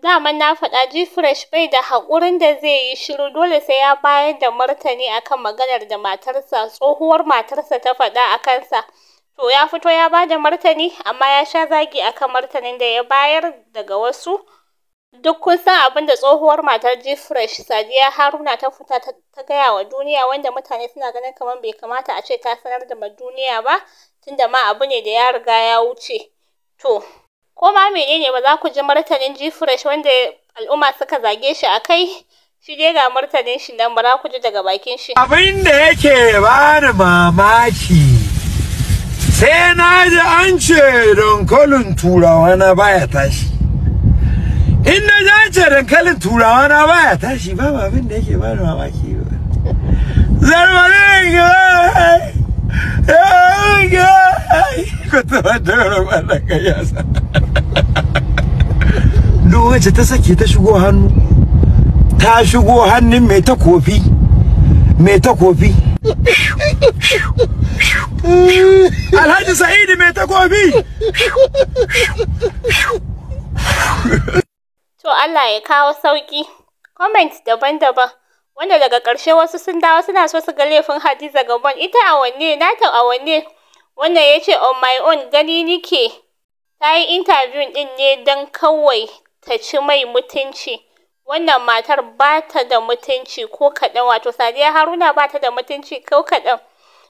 Daman na faɗa G-fresh bai da haƙurin da zai yi shiru, dole sai ya bayar da martani akan maganar da matarsa, tsohuwar matarsa ta faɗa a kansa. To ya fito ya ba da martani, amma ya sha zagi akan martanin da ya bayar daga wasu. Duk kun san abin da tsohuwar matar G-fresh Sadiya Haruna ta fita ta gaya wa duniya, wanda mutane suna ganin kamar bai kamata a ce ta sanar da duniya ba, tunda ma abu ne da ya riga ya wuce. To, ko ma menene ba za ku ji martanin G-fresh wanda al'umma suka zage shi a kai? Shi dai ga martanin shi nan, ba za ku ji daga bakin shi. Abin da yake bani mamaki, sai na ji an ce dankalin turawa na baya tashi. In na ji an ce dankalin turawa na baya tashi, ba abin da yake bani mamaki ba. Zarmanin wacce ta sake ta shigo hannu, ta shigo hannun mai takofi, Alhaji Sa'idu mai takofi. To Allah ya kawo sauki. Comment daban-daban, wanda daga ƙarshe wasu sun dawo suna so su ga laifin Hadiza Gabon. Ita a wanne, nata a wanne? Wannan ya ce on my own gani nike ta yi interview ɗin ne don kawai ta ci mai mutunci. Wannan matar ba ta da mutunci ko kaɗan, wato Sadiya Haruna ba ta da mutunci ko kaɗan.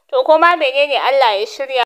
To kuma menene, Allah ya shirya.